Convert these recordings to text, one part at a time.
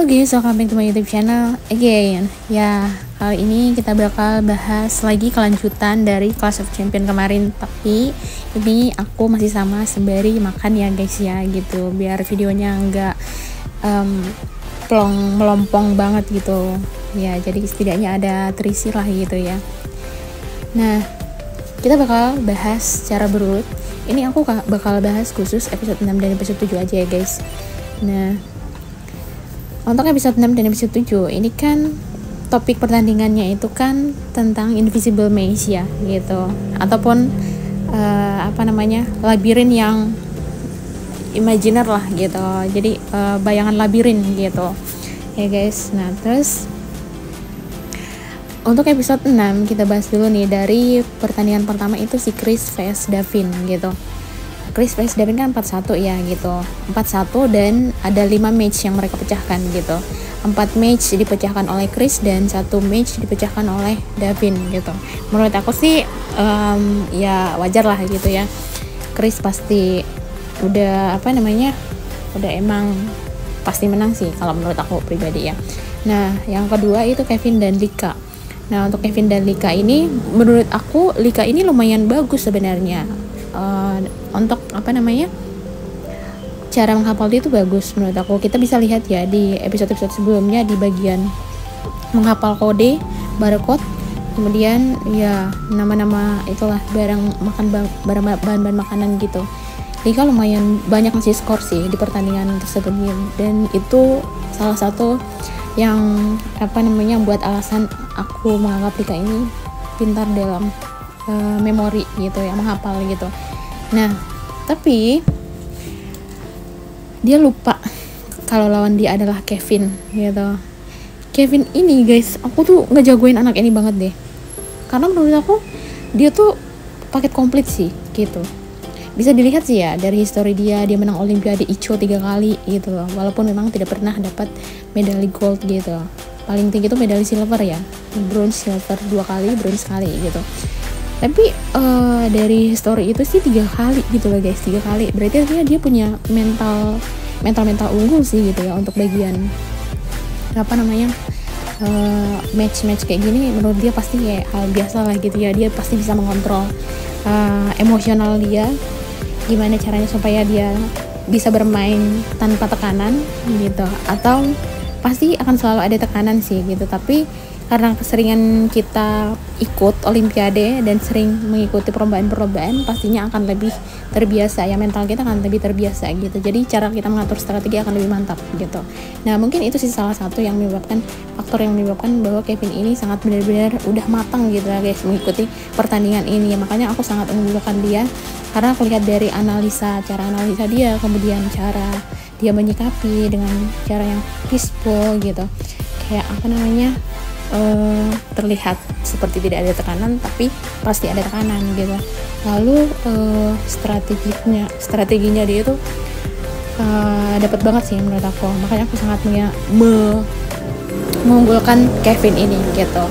Halo guys, welcome back to my YouTube channel again. Ya, kali ini kita bakal bahas lagi kelanjutan dari Clash of Champion kemarin. Tapi ini aku masih sama sembari makan ya guys ya, gitu. Biar videonya nggak melompong banget gitu. Ya, jadi setidaknya ada terisi lah gitu ya. Nah, kita bakal bahas secara berurut. Ini aku bakal bahas khusus episode 6 dan episode 7 aja ya guys. Nah, untuk episode 6 dan episode 7 ini kan topik pertandingannya itu kan tentang Invisible Maze ya gitu, ataupun labirin yang imajiner lah gitu. Jadi bayangan labirin gitu ya guys. Nah, terus untuk episode 6 kita bahas dulu nih dari pertandingan pertama, itu si Chris vs Davin gitu. Chris vs Davin kan 4-1 ya gitu, 4-1 dan ada 5 match yang mereka pecahkan gitu. 4 match dipecahkan oleh Chris dan 1 match dipecahkan oleh Davin gitu. Menurut aku sih ya wajar lah gitu ya, Chris pasti udah udah emang pasti menang sih kalau menurut aku pribadi ya. Nah, yang kedua itu Kevin dan Lika. Nah, untuk Kevin dan Lika ini, menurut aku Lika ini lumayan bagus sebenarnya. Untuk cara menghafal dia itu bagus menurut aku. Kita bisa lihat ya di episode-episode sebelumnya di bagian menghafal kode, barcode, kemudian ya nama-nama itulah bahan-bahan makanan gitu. Lika lumayan banyak ngasih skor sih di pertandingan tersebut, dan itu salah satu yang buat alasan aku menganggap Lika ini pintar dalam memori gitu ya, menghafal gitu. Nah, tapi dia lupa kalau lawan dia adalah Kevin gitu. Kevin ini guys, aku tuh ngejagoin anak ini banget deh, karena menurut aku dia tuh paket komplit sih gitu. Bisa dilihat sih ya dari histori dia menang Olimpiade Icho 3 kali gitu loh, walaupun memang tidak pernah dapat medali gold gitu. Paling tinggi tuh medali silver ya, bronze silver 2 kali, bronze sekali gitu. Tapi dari story itu sih 3 kali gitu loh guys, 3 kali. Berarti artinya dia punya mental unggul sih gitu ya untuk bagian match kayak gini. Menurut dia pasti kayak hal biasa lah gitu ya. Dia pasti bisa mengontrol emosional dia, gimana caranya supaya dia bisa bermain tanpa tekanan gitu, atau pasti akan selalu ada tekanan sih gitu. Tapi karena keseringan kita ikut Olimpiade dan sering mengikuti perlombaan, pastinya akan lebih terbiasa ya, mental kita akan lebih terbiasa gitu. Jadi cara kita mengatur strategi akan lebih mantap gitu. Nah, mungkin itu sih salah satu faktor yang menyebabkan bahwa Kevin ini sangat benar-benar udah matang gitu ya guys mengikuti pertandingan ini. Makanya aku sangat mengunggulkan dia, karena aku lihat dari cara analisa dia, kemudian cara dia menyikapi dengan cara yang peaceful gitu, kayak terlihat seperti tidak ada tekanan, tapi pasti ada tekanan gitu. Lalu strateginya dia itu dapat banget sih menurut aku. Makanya aku sangat mengunggulkan Kevin ini gitu.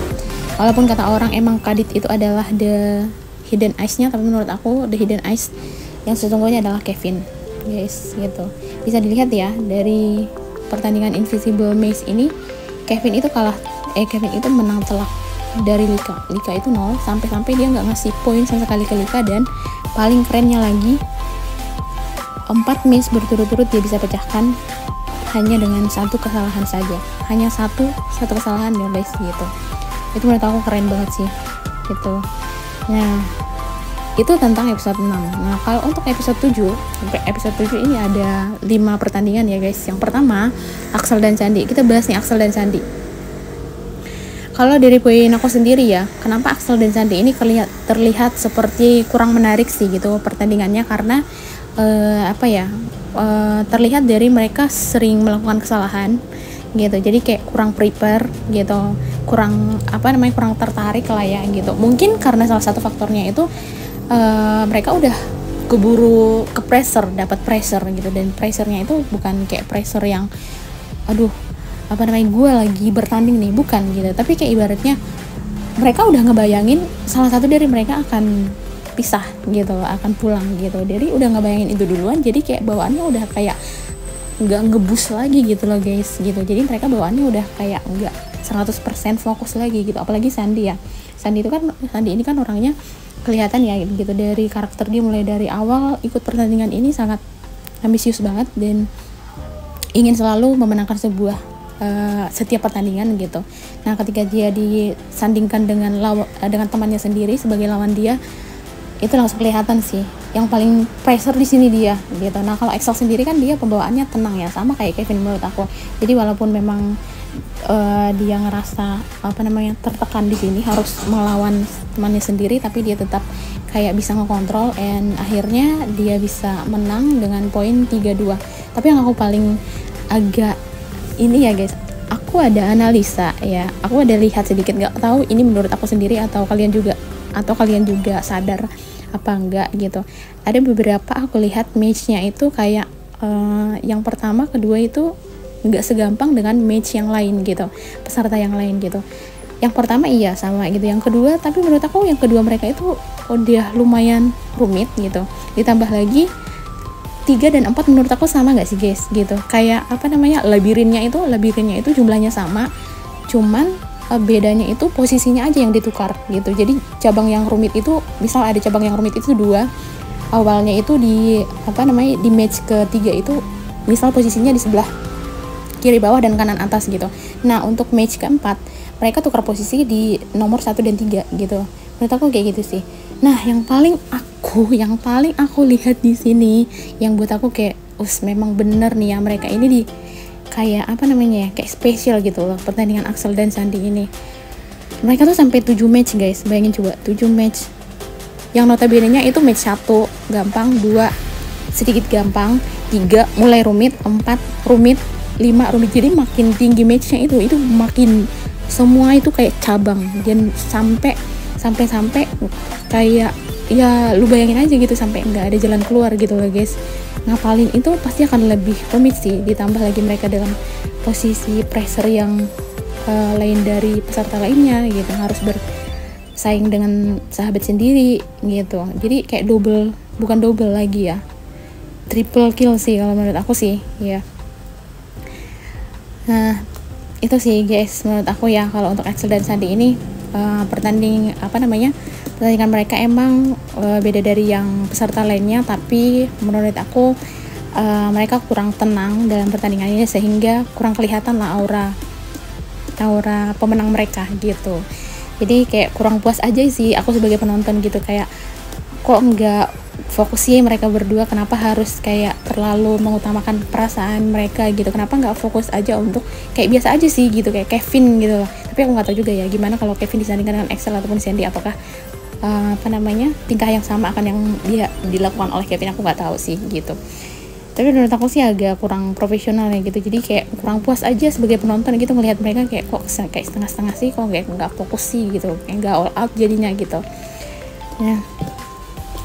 Walaupun kata orang emang Kadit itu adalah the hidden ice-nya, tapi menurut aku the hidden ice yang sesungguhnya adalah Kevin guys gitu. Bisa dilihat ya dari pertandingan Invisible Maze ini, Kevin itu menang telak dari Lika. Lika itu 0 sampai dia nggak ngasih poin sama sekali ke Lika. Dan paling kerennya lagi, 4 match berturut-turut dia bisa pecahkan hanya dengan 1 kesalahan saja. Hanya satu kesalahan ya guys gitu. Itu menurut aku keren banget sih gitu. Nah, itu tentang episode 6. Nah, kalau untuk episode 7 ini ada 5 pertandingan ya guys. Yang pertama, Axel dan Sandi. Kita bahas nih Axel dan Sandi. Kalau dari poin aku sendiri ya, kenapa Axel dan Sandi ini terlihat seperti kurang menarik sih gitu pertandingannya, karena terlihat dari mereka sering melakukan kesalahan gitu. Jadi kayak kurang prepare gitu, kurang tertarik lah ya gitu. Mungkin karena salah satu faktornya itu mereka udah keburu dapat pressure gitu, dan pressurenya itu bukan kayak pressure yang gue lagi bertanding nih, bukan gitu, tapi kayak ibaratnya mereka udah ngebayangin salah satu dari mereka akan pisah gitu, akan pulang gitu. Jadi udah ngebayangin itu duluan, jadi kayak bawaannya udah kayak nggak ngebus lagi gitu loh guys gitu. Jadi mereka bawaannya udah kayak nggak 100% fokus lagi gitu. Apalagi Sandy ya, Sandy ini kan orangnya kelihatan ya gitu dari karakter dia, mulai dari awal ikut pertandingan ini sangat ambisius banget dan ingin selalu memenangkan setiap pertandingan gitu. Nah ketika dia disandingkan dengan temannya sendiri sebagai lawan dia, itu langsung kelihatan sih yang paling pressure di sini dia gitu. Nah kalau Excel sendiri kan dia pembawaannya tenang ya, sama kayak Kevin menurut aku. Jadi walaupun memang dia ngerasa tertekan di sini harus melawan temannya sendiri, tapi dia tetap kayak bisa ngekontrol, and akhirnya dia bisa menang dengan poin 3-2. Tapi yang aku paling agak ini ya guys, aku ada analisa ya, aku ada lihat sedikit, nggak tahu ini menurut aku sendiri atau kalian juga sadar apa enggak gitu. Ada beberapa aku lihat match-nya itu kayak yang pertama, kedua itu nggak segampang dengan match yang lain gitu, peserta yang lain gitu. Yang pertama iya sama gitu, yang kedua tapi menurut aku yang kedua mereka itu udah lumayan rumit gitu. Ditambah lagi 3 dan 4 menurut aku sama nggak sih guys gitu, kayak labirinnya itu jumlahnya sama, cuman bedanya itu posisinya aja yang ditukar gitu. Jadi cabang yang rumit itu, misal ada cabang yang rumit itu 2, awalnya itu di match ketiga itu misal posisinya di sebelah kiri bawah dan kanan atas gitu. Nah untuk match keempat mereka tukar posisi di nomor 1 dan 3 gitu. Menurut aku kayak gitu sih. Nah yang paling aku lihat di sini, yang buat aku kayak memang bener nih ya, mereka ini di kayak kayak spesial gitu loh pertandingan Axel dan Sandy ini. Mereka tuh sampai 7 match guys, bayangin coba 7 match. Yang notabene-nya itu match 1 gampang, 2 sedikit gampang, 3 mulai rumit, 4 rumit, 5 rumit. Jadi makin tinggi matchnya itu makin semua itu kayak cabang, dan sampai kayak ya lu bayangin aja gitu, sampai nggak ada jalan keluar gitu loh guys. Ngapalin itu pasti akan lebih rumit sih, ditambah lagi mereka dalam posisi pressure yang lain dari peserta lainnya gitu, harus bersaing dengan sahabat sendiri gitu. Jadi kayak bukan double lagi ya, triple kill sih kalau menurut aku sih ya. Nah itu sih guys menurut aku ya, kalau untuk Axel dan Sandy ini pertandingan mereka emang beda dari yang peserta lainnya, tapi menurut aku mereka kurang tenang dalam pertandingan ini, sehingga kurang kelihatan lah aura pemenang mereka gitu. Jadi kayak kurang puas aja sih aku sebagai penonton gitu, kayak kok nggak fokus sih mereka berdua, kenapa harus kayak terlalu mengutamakan perasaan mereka gitu, kenapa nggak fokus aja untuk kayak biasa aja sih gitu, kayak Kevin gitu loh. Tapi aku nggak tahu juga ya gimana kalau Kevin disandingkan dengan Axel ataupun Sandy, apakah tingkah yang sama akan yang dia dilakukan oleh Kevin, aku nggak tahu sih gitu. Tapi menurut aku sih agak kurang profesional ya gitu, jadi kayak kurang puas aja sebagai penonton gitu melihat mereka kayak kok kayak setengah-setengah sih, kok nggak fokus sih gitu, kayak nggak all out jadinya gitu ya.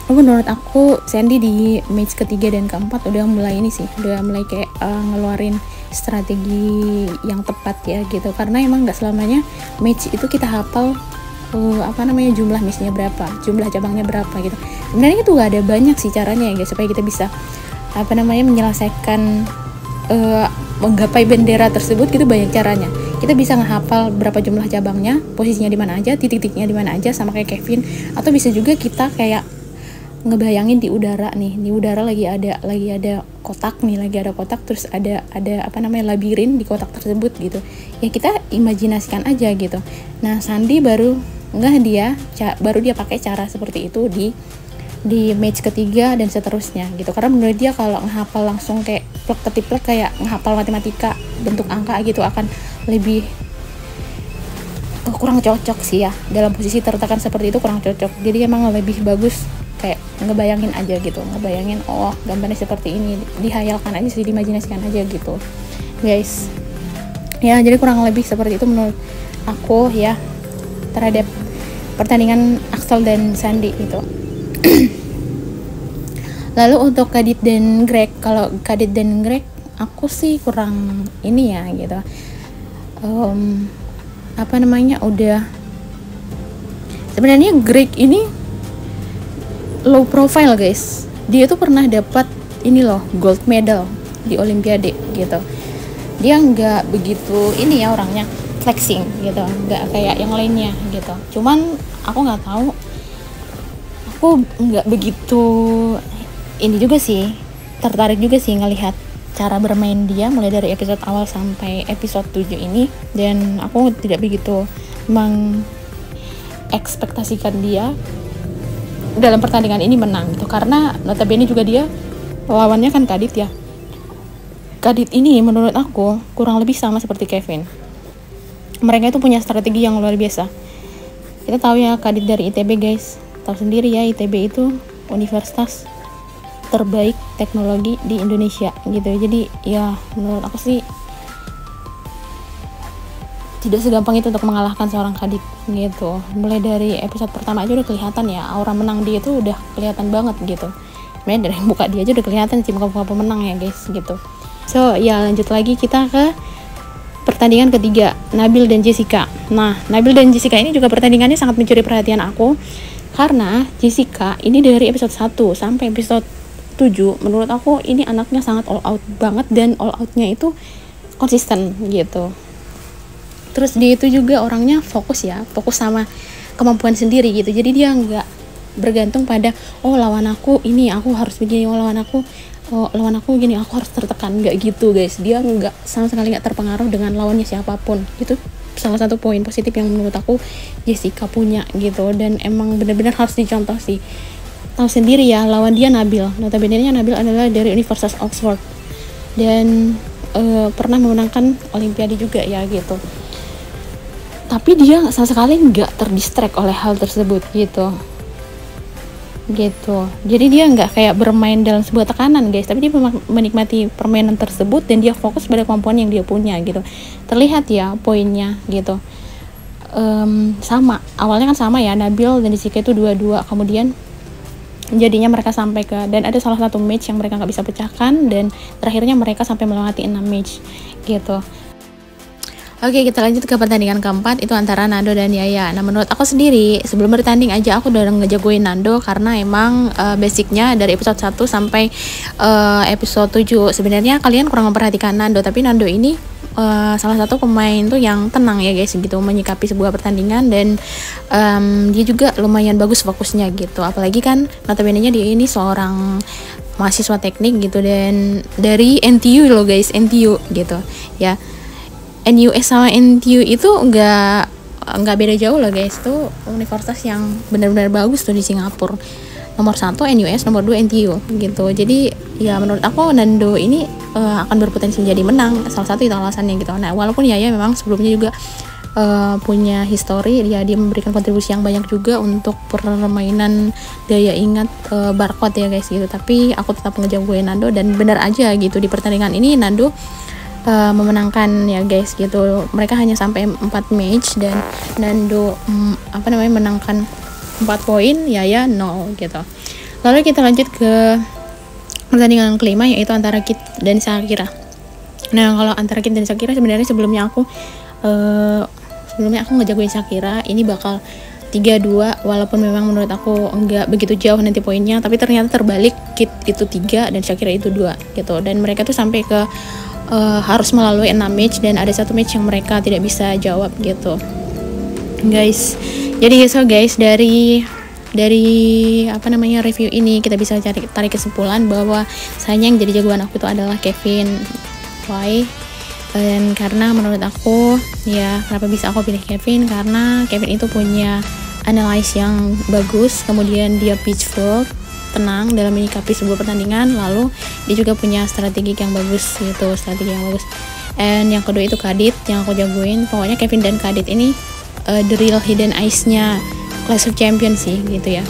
Menurut aku Sandy di match ketiga dan keempat udah mulai kayak ngeluarin strategi yang tepat ya gitu, karena emang nggak selamanya match itu kita hafal jumlah matchnya berapa, jumlah cabangnya berapa gitu. Sebenarnya itu gak ada banyak sih caranya ya guys, supaya kita bisa menyelesaikan menggapai bendera tersebut gitu. Banyak caranya, kita bisa ngehafal berapa jumlah cabangnya, posisinya di mana aja, titik-titiknya di mana aja, sama kayak Kevin. Atau bisa juga kita kayak ngebayangin di udara lagi ada kotak terus ada labirin di kotak tersebut gitu ya, kita imajinasikan aja gitu. Nah Sandy baru dia pakai cara seperti itu di match ketiga dan seterusnya gitu, karena menurut dia kalau ngehafal langsung kayak plek ketiplek kayak ngehafal matematika bentuk angka gitu akan lebih kurang cocok sih ya, dalam posisi tertekan seperti itu kurang cocok. Jadi emang lebih bagus kayak ngebayangin aja gitu, gambarnya seperti ini, dihayalkan aja sih, diimajinasikan aja gitu guys ya. Jadi kurang lebih seperti itu menurut aku ya terhadap pertandingan Axel dan Sandy gitu. Lalu untuk Kadit dan Greg, kalau Kadit dan Greg aku sih kurang ini ya gitu, udah sebenarnya Greg ini low profile guys. Dia tuh pernah dapat ini loh, gold medal di Olimpiade gitu. Dia nggak begitu ini ya orangnya flexing gitu, nggak kayak yang lainnya gitu. Cuman aku nggak tahu, aku nggak begitu ini juga sih, tertarik juga sih ngelihat cara bermain dia mulai dari episode awal sampai episode 7 ini, dan aku tidak begitu mengekspektasikan dia dalam pertandingan ini menang gitu, karena notabene juga dia lawannya kan Kadit ya. Kadit ini menurut aku kurang lebih sama seperti Kevin. Mereka itu punya strategi yang luar biasa. Kita tahu ya Kadit dari ITB guys, tahu sendiri ya ITB itu universitas terbaik teknologi di Indonesia gitu. Jadi ya menurut aku sih tidak segampang itu untuk mengalahkan seorang Kadit gitu. Mulai dari episode pertama aja udah kelihatan ya, aura menang dia itu udah kelihatan banget gitu. Sebenarnya dari muka dia aja udah kelihatan sih muka pemenang ya guys gitu. So ya lanjut lagi kita ke pertandingan ketiga, Nabil dan Jessica. Nah, Nabil dan Jessica ini juga pertandingannya sangat mencuri perhatian aku, karena Jessica ini dari episode 1 sampai episode 7 menurut aku ini anaknya sangat all out banget, dan all outnya itu konsisten gitu. Terus dia itu juga orangnya fokus sama kemampuan sendiri gitu. Jadi dia nggak bergantung pada lawan aku ini aku harus begini, lawan aku gini aku harus tertekan, nggak gitu guys. Dia nggak sama sekali nggak terpengaruh dengan lawannya siapapun. Itu salah satu poin positif yang menurut aku Jessica punya gitu, dan emang benar-benar harus dicontoh sih. Tahu sendiri ya, lawan dia Nabil. Notabene-nya Nabil adalah dari Universitas Oxford dan pernah memenangkan Olimpiade juga ya gitu. Tapi dia sama sekali nggak terdistract oleh hal tersebut gitu. Jadi dia nggak kayak bermain dalam sebuah tekanan guys, tapi dia menikmati permainan tersebut dan dia fokus pada kemampuan yang dia punya gitu. Terlihat ya poinnya gitu. Sama awalnya kan sama ya, Nabil dan Jessica itu 2-2, kemudian jadinya mereka sampai ke, dan ada salah satu match yang mereka nggak bisa pecahkan, dan terakhirnya mereka sampai melewati 6 match gitu. Oke, kita lanjut ke pertandingan keempat, itu antara Nando dan Yaya. Nah menurut aku sendiri sebelum bertanding aja aku udah ngejagoin Nando, karena emang basicnya dari episode 1 sampai episode 7 sebenarnya kalian kurang memperhatikan Nando, tapi Nando ini salah satu pemain tuh yang tenang ya guys gitu menyikapi sebuah pertandingan, dan dia juga lumayan bagus fokusnya gitu. Apalagi kan notabene-nya dia ini seorang mahasiswa teknik gitu, dan dari NTU loh guys, NTU gitu ya. NUS sama NTU itu nggak beda jauh loh guys, tuh universitas yang benar-benar bagus tuh di Singapura. Nomor 1 NUS, nomor 2 NTU gitu. Jadi ya menurut aku Nando ini akan berpotensi menjadi menang, salah satu itu alasannya gitu. Nah walaupun Yaya memang sebelumnya juga punya histori, dia memberikan kontribusi yang banyak juga untuk permainan daya ingat barcode ya guys gitu, tapi aku tetap ngejagoin Nando, dan benar aja gitu di pertandingan ini Nando memenangkan ya guys gitu. Mereka hanya sampai 4 match dan Nando menangkan 4 poin, Yaya 0 gitu. Lalu kita lanjut ke pertandingan kelima, yaitu antara Kit dan Shakira. Nah kalau antara Kit dan Shakira sebenarnya sebelumnya aku ngejagoin Shakira ini bakal 3-2, walaupun memang menurut aku enggak begitu jauh nanti poinnya, tapi ternyata terbalik, Kit itu 3 dan Shakira itu 2 gitu. Dan mereka tuh sampai ke harus melalui 6 match, dan ada 1 match yang mereka tidak bisa jawab gitu guys. Jadi so guys, dari review ini kita bisa tarik kesimpulan bahwa sayang yang jadi jagoan aku itu adalah Kevin. Why? Dan karena menurut aku ya, kenapa bisa aku pilih Kevin, karena Kevin itu punya analyze yang bagus, kemudian dia peaceful, tenang dalam menyikapi sebuah pertandingan, lalu dia juga punya strategi yang bagus gitu, And yang kedua itu Kadit yang aku jagoin. Pokoknya Kevin dan Kadit ini the real hidden ice-nya Clash of Champions sih gitu ya.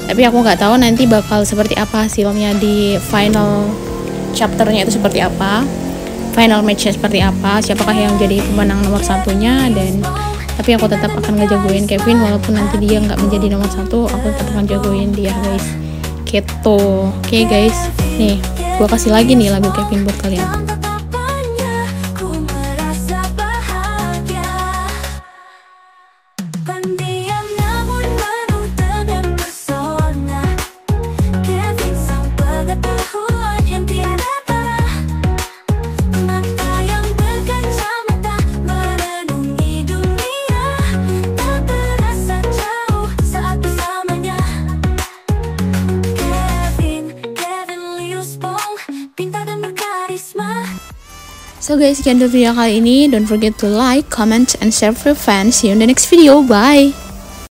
Tapi aku nggak tahu nanti bakal seperti apa hasilnya di final chapternya itu, seperti apa final matchnya, seperti apa, siapakah yang jadi pemenang nomor satunya. Dan tapi aku tetap akan ngejagoin Kevin, walaupun nanti dia nggak menjadi nomor 1, aku tetap akan jagoin dia guys. Gitu. Oke guys, nih gua kasih lagi nih lagu Kevin buat kalian. So guys, sekian dulu video kali ini. Don't forget to like, comment, and share with your friends. See you in the next video. Bye.